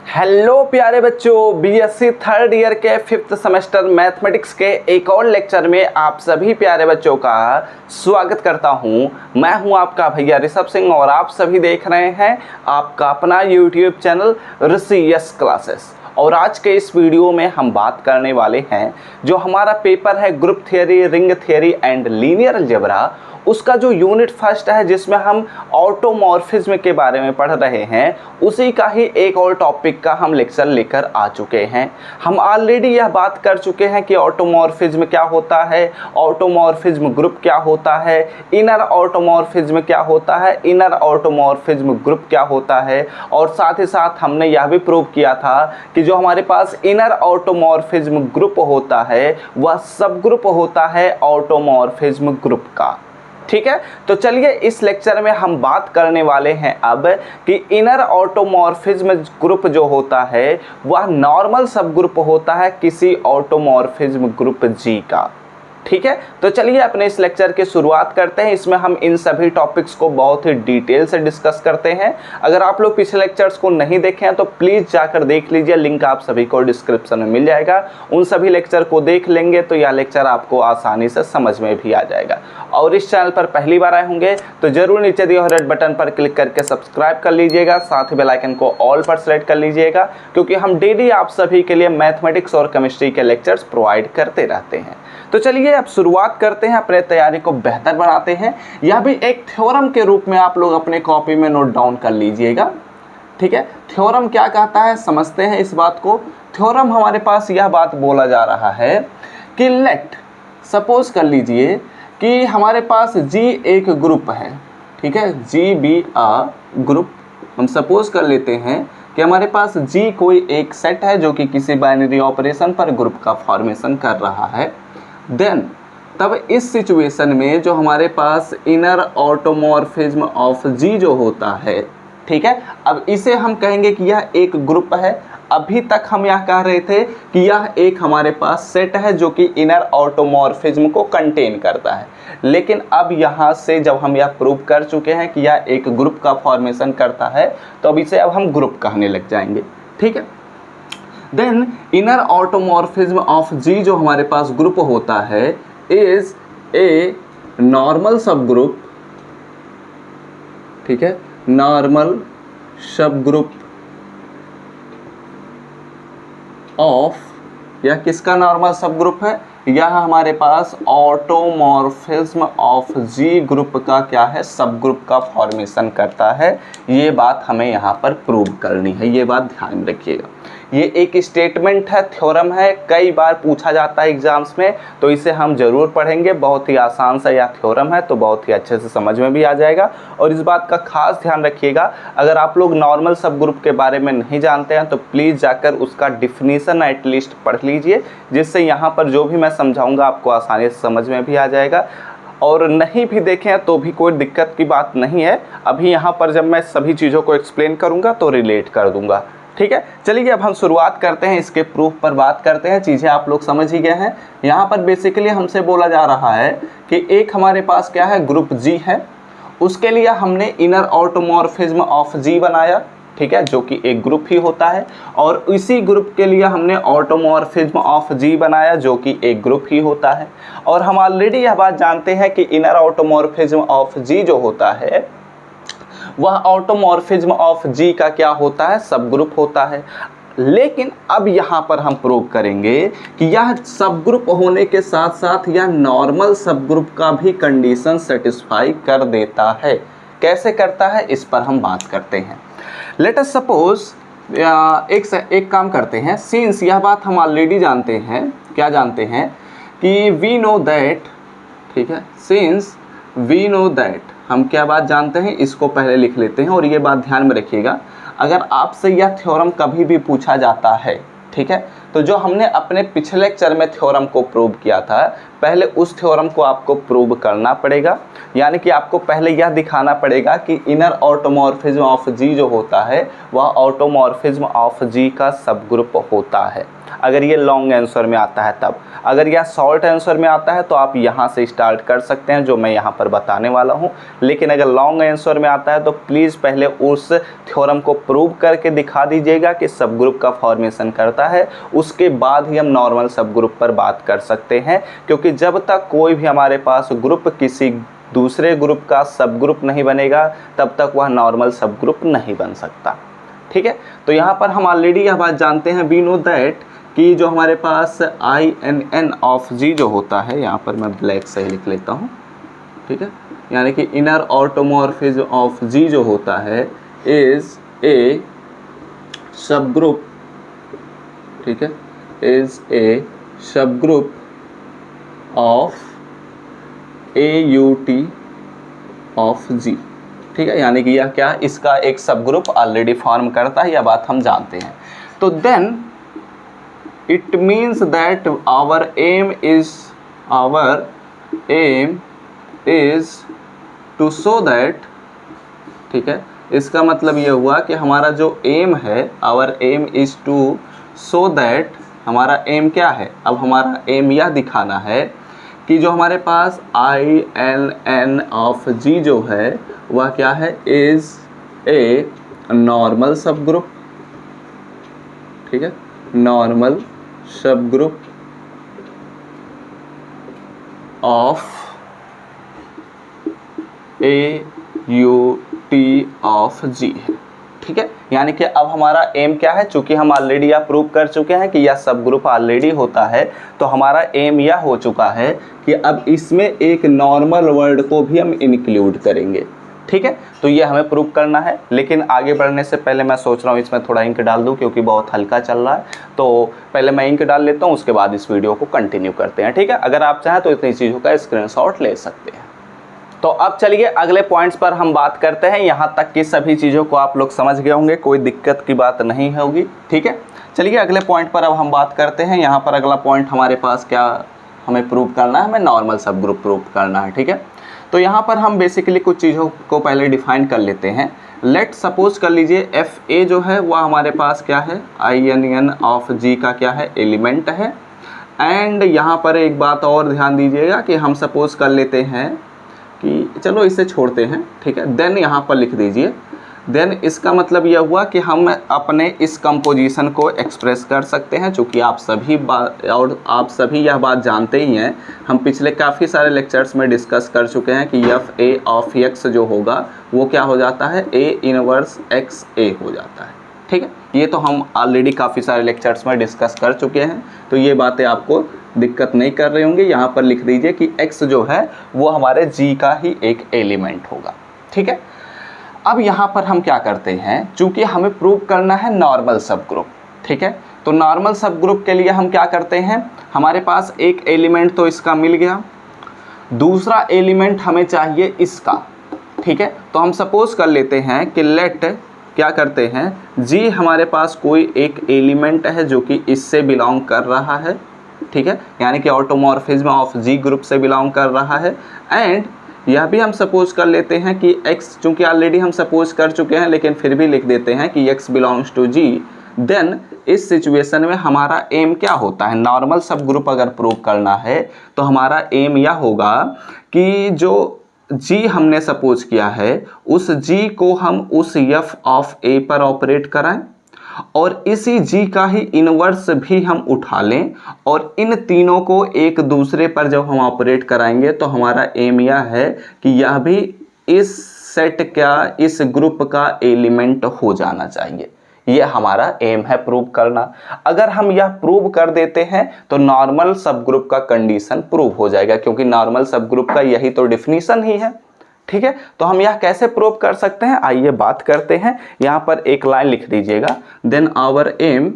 Hello प्यारे बच्चों, BSc third year के 5th सेमेस्टर मैथमेटिक्स के एक और लेक्चर में आप सभी प्यारे बच्चों का स्वागत करता हूं। मैं हूं आपका भैया ऋषभ सिंह और आप सभी देख रहे हैं आपका अपना यूट्यूब चैनल ऋषि यस क्लासेस। और आज के इस वीडियो में हम बात करने वाले हैं जो हमारा पेपर है group theory, ring theory and linear algebra, उसका जो यूनिट फर्स्ट है जिसमें हम ऑटोमॉर्फिज्म के बारे में पढ़ रहे हैं, उसी का ही एक और टॉपिक का हम लेक्चर लेकर आ चुके हैं। हम ऑलरेडी यह बात कर चुके हैं कि ऑटोमॉर्फिज्म क्या होता है, ऑटोमॉर्फिज्म ग्रुप क्या होता है, इनर ऑटोमॉर्फिज्म क्या होता है, इनर ऑटोमॉर्फिज्म ग्रुप क्या होता है, और साथ ही साथ हमने यह भी प्रूव किया था कि जो हमारे पास इनर ऑटोमॉर्फिज्म ग्रुप होता है वह सब ग्रुप होता है ऑटोमॉर्फिज्म ग्रुप का। ठीक है, तो चलिए इस लेक्चर में हम बात करने वाले हैं अब कि इनर ऑटोमॉर्फिज्म ग्रुप जो होता है वह नॉर्मल सब ग्रुप होता है किसी ऑटोमॉर्फिज्म ग्रुप जी का। ठीक है, तो चलिए अपने इस लेक्चर की शुरुआत करते हैं। इसमें हम इन सभी टॉपिक्स को बहुत ही डिटेल से डिस्कस करते हैं। अगर आप लोग पिछले लेक्चर्स को नहीं देखे हैं तो प्लीज़ जाकर देख लीजिए, लिंक आप सभी को डिस्क्रिप्शन में मिल जाएगा। उन सभी लेक्चर को देख लेंगे तो यह लेक्चर आपको आसानी से समझ में भी आ जाएगा। और इस चैनल पर पहली बार आए होंगे तो जरूर नीचे दिए हुए रेड बटन पर क्लिक करके सब्सक्राइब कर लीजिएगा, साथ ही बेल आइकन को ऑल पर सेलेक्ट कर लीजिएगा, क्योंकि हम डेली आप सभी के लिए मैथमेटिक्स और केमिस्ट्री के लेक्चर्स प्रोवाइड करते रहते हैं। तो चलिए अब शुरुआत करते हैं, अपने तैयारी को बेहतर बनाते हैं। यह भी एक थ्योरम के रूप में आप लोग अपने कॉपी में नोट डाउन कर लीजिएगा। ठीक है, थ्योरम क्या कहता है समझते हैं इस बात को। थ्योरम हमारे पास यह बात बोला जा रहा है कि लेट सपोज कर लीजिए कि हमारे पास G एक ग्रुप है। ठीक है, G बी आ ग्रुप। हम सपोज कर लेते हैं कि हमारे पास G कोई एक सेट है जो कि किसी बाइनरी ऑपरेशन पर ग्रुप का फॉर्मेशन कर रहा है। देन तब इस सिचुएशन में जो हमारे पास इनर ऑटोमॉर्फिज्म ऑफ G जो होता है, ठीक है, अब इसे हम कहेंगे कि यह एक ग्रुप है। अभी तक हम यह कह रहे थे कि यह एक हमारे पास सेट है जो कि इनर ऑटोमॉर्फिज्म को कंटेन करता है, लेकिन अब यहाँ से जब हम यह प्रूव कर चुके हैं कि यह एक ग्रुप का फॉर्मेशन करता है तो अब इसे अब हम ग्रुप कहने लग जाएंगे। ठीक है, then inner automorphism of G जो हमारे पास ग्रुप होता है is a normal subgroup. ठीक है, नॉर्मल सब ग्रुप ऑफ, यह किसका नॉर्मल सब ग्रुप है, यह हमारे पास ऑटोमॉर्फिज्म ऑफ G ग्रुप का क्या है, सब ग्रुप का फॉर्मेशन करता है। ये बात हमें यहाँ पर प्रूव करनी है, ये बात ध्यान में रखिएगा। ये एक स्टेटमेंट है, थ्योरम है, कई बार पूछा जाता है एग्जाम्स में, तो इसे हम जरूर पढ़ेंगे। बहुत ही आसान सा यह थ्योरम है तो बहुत ही अच्छे से समझ में भी आ जाएगा। और इस बात का खास ध्यान रखिएगा, अगर आप लोग नॉर्मल सब ग्रुप के बारे में नहीं जानते हैं तो प्लीज़ जाकर उसका डिफिनीसन एटलीस्ट पढ़ लीजिए, जिससे यहाँ पर जो भी मैं समझाऊंगा आपको आसानी से समझ में भी आ जाएगा। और नहीं भी देखें तो भी कोई दिक्कत की बात नहीं है, अभी यहाँ पर जब मैं सभी चीज़ों को एक्सप्लेन करूँगा तो रिलेट कर दूँगा। ठीक है, चलिए अब हम शुरुआत करते हैं, इसके प्रूफ पर बात करते हैं। चीज़ें आप लोग समझ ही गए हैं। यहाँ पर बेसिकली हमसे बोला जा रहा है कि एक हमारे पास क्या है, ग्रुप G है, उसके लिए हमने इनर ऑटोमॉर्फिज्म ऑफ G बनाया। ठीक है, जो कि एक ग्रुप ही होता है, और इसी ग्रुप के लिए हमने ऑटोमॉर्फिज्म ऑफ G बनाया जो कि एक ग्रुप ही होता है। और हम ऑलरेडी यह बात जानते हैं कि इनर ऑटोमॉर्फिज्म ऑफ G जो होता है वह ऑटोमॉर्फिज्म ऑफ G का क्या होता है, सब ग्रुप होता है। लेकिन अब यहाँ पर हम प्रूव करेंगे कि यह सब ग्रुप होने के साथ साथ यह नॉर्मल सब ग्रुप का भी कंडीशन सेटिस्फाई कर देता है। कैसे करता है इस पर हम बात करते हैं। लेट अस सपोज एक काम करते हैं, सिंस यह बात हम ऑलरेडी जानते हैं, क्या जानते हैं कि वी नो दैट, ठीक है, सिंस वी नो दैट, हम क्या बात जानते हैं इसको पहले लिख लेते हैं। और ये बात ध्यान में रखिएगा, अगर आपसे यह थ्योरम कभी भी पूछा जाता है, ठीक है, तो जो हमने अपने पिछले लेक्चर में थ्योरम को प्रूव किया था, पहले उस थ्योरम को आपको प्रूव करना पड़ेगा। यानी कि आपको पहले यह दिखाना पड़ेगा कि इनर ऑटोमॉर्फिज्म ऑफ जी जो होता है वह ऑटोमॉर्फिज्म ऑफ जी का सब ग्रुप होता है। अगर ये लॉन्ग आंसर में आता है तब, अगर यह शॉर्ट आंसर में आता है तो आप यहाँ से स्टार्ट कर सकते हैं जो मैं यहाँ पर बताने वाला हूँ। लेकिन अगर लॉन्ग आंसर में आता है तो प्लीज़ पहले उस थ्योरम को प्रूव करके दिखा दीजिएगा कि सब ग्रुप का फॉर्मेशन करता है, उसके बाद ही हम नॉर्मल सब ग्रुप पर बात कर सकते हैं। क्योंकि जब तक कोई भी हमारे पास ग्रुप किसी दूसरे ग्रुप का सब ग्रुप नहीं बनेगा तब तक वह नॉर्मल सब ग्रुप नहीं बन सकता। ठीक है, तो यहाँ पर हम ऑलरेडी यह बात जानते हैं, वी नो दैट कि जो हमारे पास INN ऑफ जी जो होता है, यहाँ पर मैं ब्लैक से ही लिख लेता हूँ। ठीक है, यानी कि इनर ऑटोमॉर्फिज्म ऑफ जी जो होता है इज ए सब ग्रुप, ठीक है, इज ए सब ग्रुप ऑफ AUT ऑफ जी। ठीक है, यानी कि यह क्या, इसका एक सब ग्रुप ऑलरेडी फॉर्म करता है, यह बात हम जानते हैं। तो then it means that our aim is to show that, ठीक है, इसका मतलब ये हुआ कि हमारा जो एम है, our aim is to show that, हमारा एम क्या है, अब हमारा एम यह दिखाना है कि जो हमारे पास INN ऑफ जी जो है वह क्या है, is a normal subgroup. ठीक है, नॉर्मल सब ग्रुप ऑफ AUT ऑफ जी है। ठीक है, यानी कि अब हमारा एम क्या है, चूंकि हम ऑलरेडी यह प्रूव कर चुके हैं कि यह सब ग्रुप ऑलरेडी होता है, तो हमारा एम यह हो चुका है कि अब इसमें एक नॉर्मल वर्ड को भी हम इंक्लूड करेंगे। ठीक है, तो ये हमें प्रूव करना है। लेकिन आगे बढ़ने से पहले मैं सोच रहा हूँ इसमें थोड़ा इंक डाल दूँ क्योंकि बहुत हल्का चल रहा है, तो पहले मैं इंक डाल लेता हूँ, उसके बाद इस वीडियो को कंटिन्यू करते हैं। ठीक है, अगर आप चाहें तो इतनी चीज़ों का स्क्रीनशॉट ले सकते हैं। तो अब चलिए अगले पॉइंट्स पर हम बात करते हैं। यहाँ तक की सभी चीज़ों को आप लोग समझ गए होंगे, कोई दिक्कत की बात नहीं होगी। ठीक है, चलिए अगले पॉइंट पर अब हम बात करते हैं। यहाँ पर अगला पॉइंट हमारे पास क्या हमें प्रूव करना है, हमें नॉर्मल सब ग्रुप प्रूव करना है। ठीक है, तो यहाँ पर हम बेसिकली कुछ चीज़ों को पहले डिफाइन कर लेते हैं। लेट सपोज कर लीजिए FA जो है वह हमारे पास क्या है, INN ऑफ जी का क्या है, एलिमेंट है। एंड यहाँ पर एक बात और ध्यान दीजिएगा कि हम सपोज कर लेते हैं कि चलो इसे छोड़ते हैं। ठीक है, देन यहाँ पर लिख दीजिए, देन इसका मतलब यह हुआ कि हम अपने इस कंपोजिशन को एक्सप्रेस कर सकते हैं। चूँकि आप सभी यह बात जानते ही हैं, हम पिछले काफ़ी सारे लेक्चर्स में डिस्कस कर चुके हैं कि FA ऑफ X जो होगा वो क्या हो जाता है, A इनवर्स XA हो जाता है। ठीक है, ये तो हम ऑलरेडी काफ़ी सारे लेक्चर्स में डिस्कस कर चुके हैं, तो ये बातें आपको दिक्कत नहीं कर रहे होंगे। यहाँ पर लिख दीजिए कि X जो है वो हमारे G का ही एक एलिमेंट होगा। ठीक है, अब यहाँ पर हम क्या करते हैं, चूँकि हमें प्रूव करना है नॉर्मल सब ग्रुप। ठीक है, तो नॉर्मल सब ग्रुप के लिए हम क्या करते हैं, हमारे पास एक एलिमेंट तो इसका मिल गया, दूसरा एलिमेंट हमें चाहिए इसका। ठीक है, तो हम सपोज कर लेते हैं कि लेट क्या करते हैं, G हमारे पास कोई एक एलिमेंट है जो कि इससे बिलोंग कर रहा है। ठीक है, यानी कि ऑटोमॉर्फिज्म ऑफ जी ग्रुप से बिलोंग कर रहा है। एंड यह भी हम सपोज कर लेते हैं कि X, चूँकि ऑलरेडी हम सपोज कर चुके हैं लेकिन फिर भी लिख देते हैं कि X belongs to G। Then इस सिचुएशन में हमारा एम क्या होता है, नॉर्मल सब ग्रुप अगर प्रूव करना है तो हमारा एम यह होगा कि जो G हमने सपोज किया है उस G को हम उस F ऑफ A पर ऑपरेट कराएं और इसी G का ही इनवर्स भी हम उठा लें, और इन तीनों को एक दूसरे पर जब हम ऑपरेट कराएंगे तो हमारा एम यह है कि यह भी इस सेट का, इस ग्रुप का एलिमेंट हो जाना चाहिए। यह हमारा एम है प्रूव करना। अगर हम यह प्रूव कर देते हैं तो नॉर्मल सब ग्रुप का कंडीशन प्रूव हो जाएगा, क्योंकि नॉर्मल सब ग्रुप का यही तो डिफिनीशन ही है। ठीक है, तो हम यह कैसे प्रूव कर सकते हैं, आइए बात करते हैं। यहाँ पर एक लाइन लिख दीजिएगा, देन आवर एम,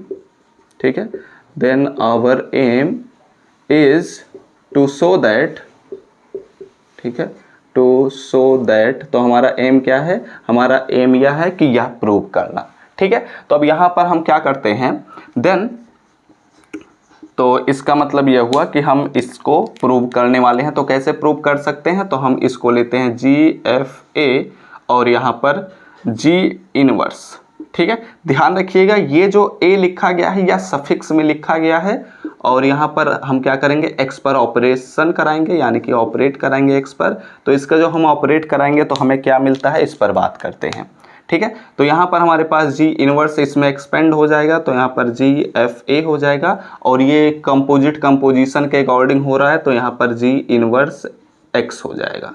ठीक है, then our aim is to show that, ठीक है, टू शो दैट, तो हमारा एम क्या है, हमारा एम यह है कि यह प्रूव करना। ठीक है, तो अब यहाँ पर हम क्या करते हैं, देन तो इसका मतलब यह हुआ कि हम इसको प्रूव करने वाले हैं। तो कैसे प्रूव कर सकते हैं, तो हम इसको लेते हैं GFA और यहाँ पर G इनवर्स। ठीक है, ध्यान रखिएगा ये जो A लिखा गया है या सफिक्स में लिखा गया है और यहाँ पर हम क्या करेंगे, x पर ऑपरेशन कराएंगे, यानी कि ऑपरेट कराएंगे x पर। तो इसका जो हम ऑपरेट कराएंगे तो हमें क्या मिलता है, इस पर बात करते हैं। ठीक है, तो यहाँ पर हमारे पास G इनवर्स इसमें एक्सपेंड हो जाएगा, तो यहाँ पर GFA हो जाएगा और ये कंपोजिट कंपोजिशन के अकॉर्डिंग हो रहा है, तो यहाँ पर G इनवर्स x हो जाएगा।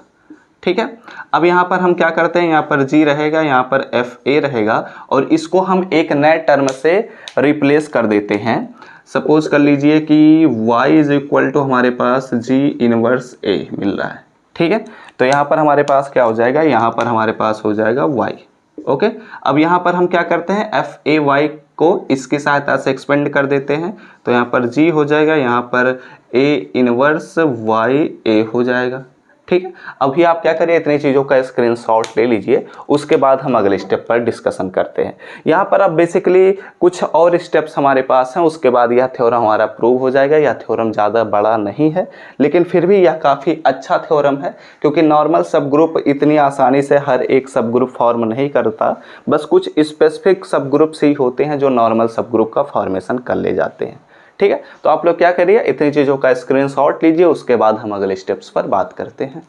ठीक है, अब यहाँ पर हम क्या करते हैं, यहाँ पर G रहेगा, यहाँ पर FA रहेगा और इसको हम एक नए टर्म से रिप्लेस कर देते हैं। सपोज कर लीजिए कि y इज इक्वल टू हमारे पास G इनवर्स A मिल रहा है। ठीक है, तो यहाँ पर हमारे पास क्या हो जाएगा, यहाँ पर हमारे पास हो जाएगा y। ओके, अब यहाँ पर हम क्या करते हैं, FAY को इसकी सहायता से एक्सपेंड कर देते हैं, तो यहाँ पर G हो जाएगा, यहाँ पर A इनवर्स YA हो जाएगा। ठीक है, अभी आप क्या करिए, इतनी चीज़ों का स्क्रीनशॉट ले लीजिए, उसके बाद हम अगले स्टेप पर डिस्कशन करते हैं। यहाँ पर अब बेसिकली कुछ और स्टेप्स हमारे पास हैं, उसके बाद यह थ्योरम हमारा प्रूव हो जाएगा। यह थ्योरम ज़्यादा बड़ा नहीं है, लेकिन फिर भी यह काफ़ी अच्छा थ्योरम है, क्योंकि नॉर्मल सब ग्रुप इतनी आसानी से हर एक सब ग्रुप फॉर्म नहीं करता, बस कुछ स्पेसिफिक सब ग्रुप्स ही होते हैं जो नॉर्मल सब ग्रुप का फॉर्मेशन कर ले जाते हैं। ठीक है, तो आप लोग क्या करिए, इतनी चीज़ों का स्क्रीनशॉट लीजिए, उसके बाद हम अगले स्टेप्स पर बात करते हैं।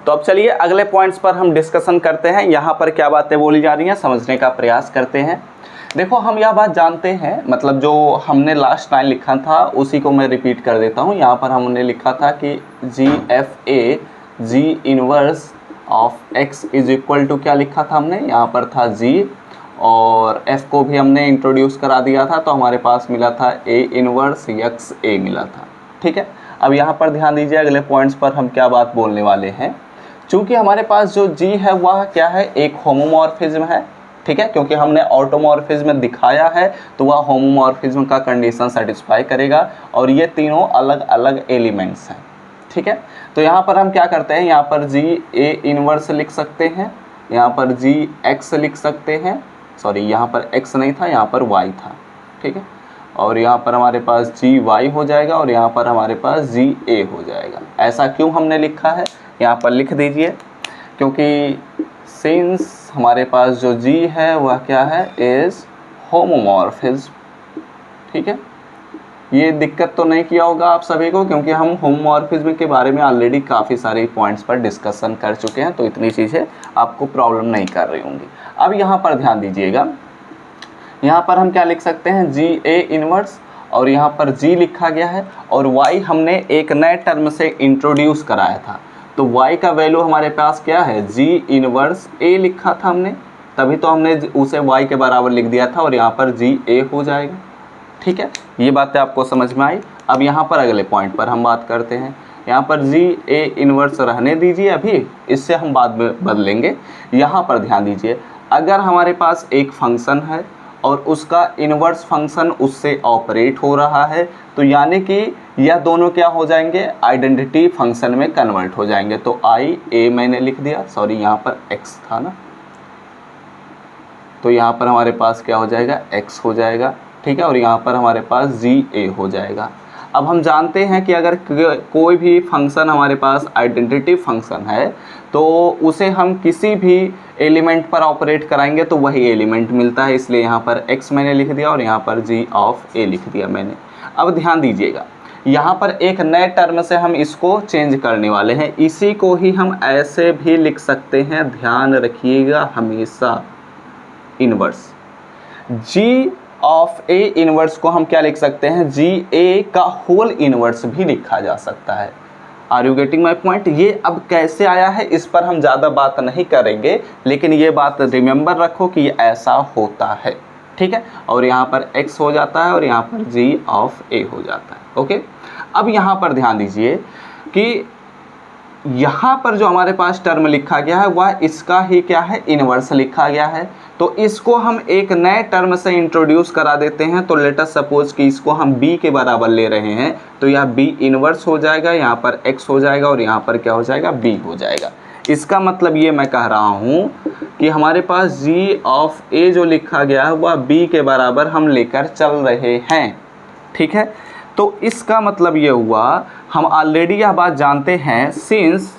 तो अब चलिए अगले पॉइंट्स पर हम डिस्कशन करते हैं। यहाँ पर क्या बातें बोली जा रही हैं समझने का प्रयास करते हैं। देखो, हम यह बात जानते हैं, मतलब जो हमने लास्ट टाइम लिखा था उसी को मैं रिपीट कर देता हूँ। यहाँ पर हमने लिखा था कि GFA G inverse of x is equal to, क्या लिखा था हमने, यहाँ पर था G और f को भी हमने इंट्रोड्यूस करा दिया था, तो हमारे पास मिला था A इनवर्स XA मिला था। ठीक है, अब यहाँ पर ध्यान दीजिए, अगले पॉइंट्स पर हम क्या बात बोलने वाले हैं। चूँकि हमारे पास जो G है वह क्या है, एक होमोमॉर्फिज्म है। ठीक है, क्योंकि हमने ऑटोमॉर्फिज्म दिखाया है तो वह होमोमॉर्फिज्म का कंडीशन सेटिस्फाई करेगा और ये तीनों अलग अलग एलिमेंट्स हैं। ठीक है, तो यहाँ पर हम क्या करते हैं, यहाँ पर G A इनवर्स लिख सकते हैं, यहाँ पर G X लिख सकते हैं, सॉरी यहाँ पर X नहीं था, यहाँ पर Y था। ठीक है, और यहाँ पर हमारे पास GY हो जाएगा और यहाँ पर हमारे पास GA हो जाएगा। ऐसा क्यों हमने लिखा है, यहाँ पर लिख दीजिए, क्योंकि सिंस हमारे पास जो G है वह क्या है, इज होमोमॉर्फिज्म। ठीक है, ये दिक्कत तो नहीं किया होगा आप सभी को, क्योंकि हम होमोमॉर्फिज्म के बारे में ऑलरेडी काफ़ी सारे पॉइंट्स पर डिस्कशन कर चुके हैं, तो इतनी चीज़ें आपको प्रॉब्लम नहीं कर रही होंगी। अब यहाँ पर ध्यान दीजिएगा, यहाँ पर हम क्या लिख सकते हैं, GA इनवर्स और यहाँ पर G लिखा गया है और Y हमने एक नए टर्म से इंट्रोड्यूस कराया था, तो Y का वैल्यू हमारे पास क्या है, G इनवर्स A लिखा था हमने, तभी तो हमने उसे Y के बराबर लिख दिया था और यहाँ पर GA हो जाएगा। ठीक है, ये बातें आपको समझ में आई। अब यहाँ पर अगले पॉइंट पर हम बात करते हैं। यहाँ पर GA इनवर्स रहने दीजिए, अभी इससे हम बाद में बदलेंगे। यहाँ पर ध्यान दीजिए, अगर हमारे पास एक फंक्शन है और उसका इनवर्स फंक्शन उससे ऑपरेट हो रहा है, तो यानी कि यह दोनों क्या हो जाएंगे, आइडेंटिटी फंक्शन में कन्वर्ट हो जाएंगे। तो IA मैंने लिख दिया, सॉरी यहाँ पर X था ना, तो यहाँ पर हमारे पास क्या हो जाएगा, X हो जाएगा। ठीक है, और यहाँ पर हमारे पास GA हो जाएगा। अब हम जानते हैं कि अगर कोई भी फंक्शन हमारे पास आइडेंटिटी फंक्शन है तो उसे हम किसी भी एलिमेंट पर ऑपरेट कराएंगे तो वही एलिमेंट मिलता है, इसलिए यहाँ पर X मैंने लिख दिया और यहाँ पर G ऑफ A लिख दिया मैंने। अब ध्यान दीजिएगा, यहाँ पर एक नए टर्म से हम इसको चेंज करने वाले हैं, इसी को ही हम ऐसे भी लिख सकते हैं, ध्यान रखिएगा हमेशा, inverse G of A inverse को हम क्या लिख सकते हैं, GA का होल इनवर्स भी लिखा जा सकता है। Are you getting my point. ये अब कैसे आया है इस पर हम ज़्यादा बात नहीं करेंगे, लेकिन ये बात रिमेंबर रखो कि ये ऐसा होता है। ठीक है, और यहाँ पर X हो जाता है और यहाँ पर G ऑफ A हो जाता है। ओके, अब यहाँ पर ध्यान दीजिए कि यहाँ पर जो हमारे पास टर्म लिखा गया है वह इसका ही क्या है, इनवर्स लिखा गया है, तो इसको हम एक नए टर्म से इंट्रोड्यूस करा देते हैं। तो लेट अस सपोज कि इसको हम B के बराबर ले रहे हैं, तो यह B इनवर्स हो जाएगा, यहाँ पर X हो जाएगा और यहाँ पर क्या हो जाएगा, B हो जाएगा। इसका मतलब ये मैं कह रहा हूँ कि हमारे पास G ऑफ A जो लिखा गया है वह B के बराबर हम लेकर चल रहे हैं। ठीक है, तो इसका मतलब ये हुआ, हम ऑलरेडी यह बात जानते हैं सिंस,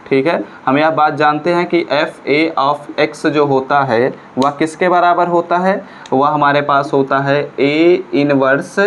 ठीक है, हम यह बात जानते हैं कि एफ ए ऑफ एक्स जो होता है वह किसके बराबर होता है, वह हमारे पास होता है ए इनवर्स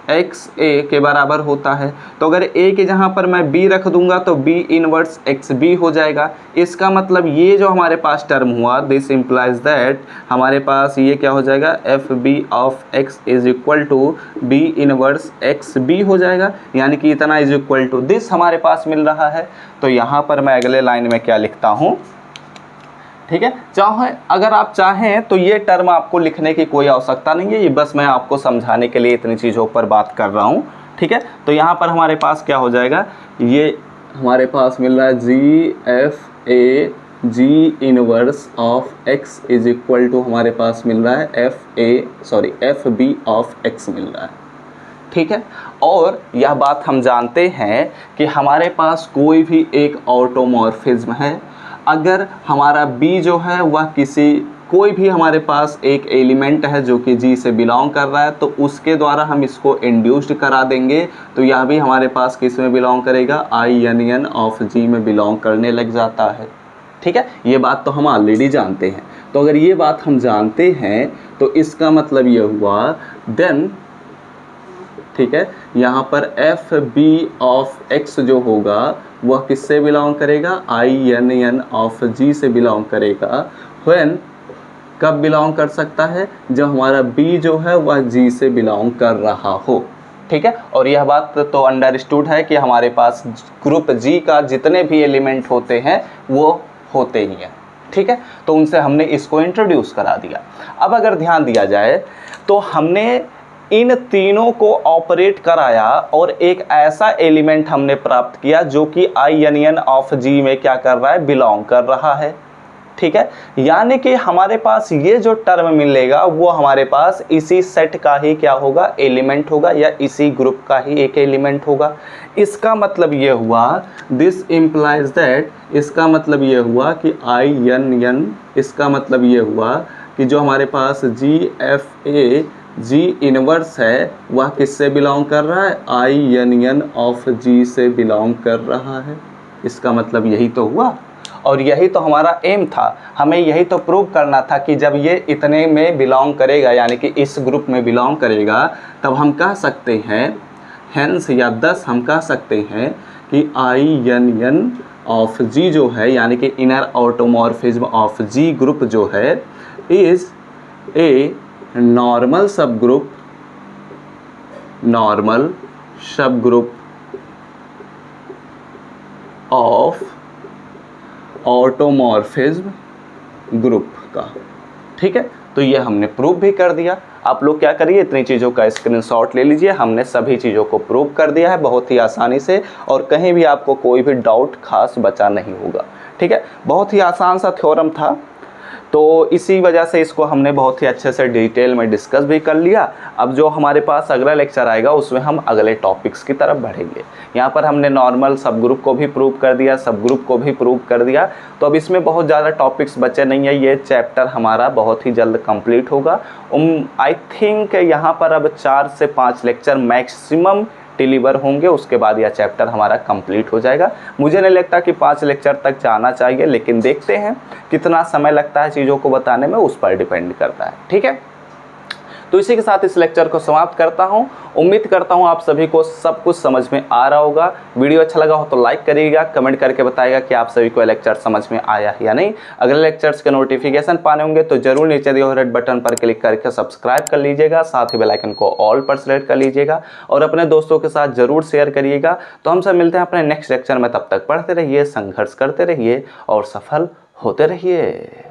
एक्स ए के बराबर होता है। तो अगर ए के जहाँ पर मैं बी रख दूंगा तो बी इनवर्स एक्स बी हो जाएगा। इसका मतलब ये जो हमारे पास टर्म हुआ, दिस इम्प्लाइज दैट हमारे पास ये क्या हो जाएगा, F B of x is equal to B inverse X B हो जाएगा, यानी कि इतना इज इक्वल टू दिस हमारे पास मिल रहा है। तो यहाँ पर मैं अगले लाइन में क्या लिखता हूँ, ठीक है, चाहे अगर आप चाहें तो ये टर्म आपको लिखने की कोई आवश्यकता नहीं है, ये बस मैं आपको समझाने के लिए इतनी चीज़ों पर बात कर रहा हूँ, ठीक है। तो यहाँ पर हमारे पास क्या हो जाएगा, ये हमारे पास मिल रहा है g f a g inverse of x is equal to हमारे पास मिल रहा है एफ बी ऑफ एक्स मिल रहा है, ठीक है। और यह बात हम जानते हैं कि हमारे पास कोई भी एक ऑटोमॉर्फिज्म है, अगर हमारा B जो है वह कोई भी हमारे पास एक एलिमेंट है जो कि G से बिलोंग कर रहा है, तो उसके द्वारा हम इसको इंड्यूस्ड करा देंगे, तो यह भी हमारे पास किस में बिलोंग करेगा, IN ऑफ G में बिलोंग करने लग जाता है, ठीक है। ये बात तो हम ऑलरेडी जानते हैं। तो अगर ये बात हम जानते हैं तो इसका मतलब ये हुआ देन, ठीक है, यहाँ पर एफ बी ऑफ एक्स जो होगा वह किससे बिलोंग करेगा, IN ऑफ G से बिलोंग करेगा। व्हेन कब बिलोंग कर सकता है, जब हमारा B जो है वह G से बिलोंग कर रहा हो, ठीक है। और यह बात तो अंडरस्टूड है कि हमारे पास ग्रुप G का जितने भी एलिमेंट होते हैं वो होते ही हैं, ठीक है। तो उनसे हमने इसको इंट्रोड्यूस करा दिया। अब अगर ध्यान दिया जाए तो हमने इन तीनों को ऑपरेट कराया और एक ऐसा एलिमेंट हमने प्राप्त किया जो कि IN ऑफ G में क्या कर रहा है, बिलोंग कर रहा है, ठीक है। यानी कि हमारे पास ये जो टर्म मिलेगा वो हमारे पास इसी सेट का ही क्या होगा, एलिमेंट होगा, या इसी ग्रुप का ही एक एलिमेंट होगा। इसका मतलब ये हुआ, दिस इम्प्लाइज दैट, इसका मतलब ये हुआ कि IN, इसका मतलब ये हुआ कि जो हमारे पास GFA G इनवर्स है वह किससे बिलोंग कर रहा है, IN ऑफ G से बिलोंग कर रहा है। इसका मतलब यही तो हुआ और यही तो हमारा एम था, हमें यही तो प्रूव करना था कि जब ये इतने में बिलोंग करेगा, यानी कि इस ग्रुप में बिलोंग करेगा, तब हम कह सकते हैं हेंस या दस हम कह सकते हैं कि IN ऑफ G जो है, यानी कि inner automorphism of G group जो है, इज ए नॉर्मल सब ग्रुप ऑफ ऑटोमॉर्फिज्म ग्रुप का, ठीक है। तो ये हमने प्रूव भी कर दिया। आप लोग क्या करिए, इतनी चीज़ों का स्क्रीनशॉट ले लीजिए, हमने सभी चीज़ों को प्रूव कर दिया है बहुत ही आसानी से, और कहीं भी आपको कोई भी डाउट खास बचा नहीं होगा, ठीक है। बहुत ही आसान सा थ्योरम था, तो इसी वजह से इसको हमने बहुत ही अच्छे से डिटेल में डिस्कस भी कर लिया। अब जो हमारे पास अगला लेक्चर आएगा उसमें हम अगले टॉपिक्स की तरफ बढ़ेंगे। यहाँ पर हमने नॉर्मल सब ग्रुप को भी प्रूव कर दिया, सब ग्रुप को भी प्रूव कर दिया, तो अब इसमें बहुत ज़्यादा टॉपिक्स बचे नहीं है। ये चैप्टर हमारा बहुत ही जल्द कंप्लीट होगा। आई थिंक यहाँ पर अब 4 से 5 लेक्चर मैक्सिमम डिलीवर होंगे, उसके बाद यह चैप्टर हमारा कंप्लीट हो जाएगा। मुझे नहीं लगता कि 5 लेक्चर तक जाना चाहिए, लेकिन देखते हैं कितना समय लगता है चीज़ों को बताने में, उस पर डिपेंड करता है, ठीक है। तो इसी के साथ इस लेक्चर को समाप्त करता हूं। उम्मीद करता हूं आप सभी को सब कुछ समझ में आ रहा होगा। वीडियो अच्छा लगा हो तो लाइक करिएगा, कमेंट करके बताइएगा कि आप सभी को लेक्चर समझ में आया या नहीं। अगले लेक्चर्स के नोटिफिकेशन पाने होंगे तो जरूर नीचे दिए हुए रेड बटन पर क्लिक करके सब्सक्राइब कर लीजिएगा, साथ ही बेल आइकन को ऑल पर सेलेक्ट कर लीजिएगा और अपने दोस्तों के साथ जरूर शेयर करिएगा। तो हम सब मिलते हैं अपने नेक्स्ट लेक्चर में, तब तक पढ़ते रहिए, संघर्ष करते रहिए और सफल होते रहिए।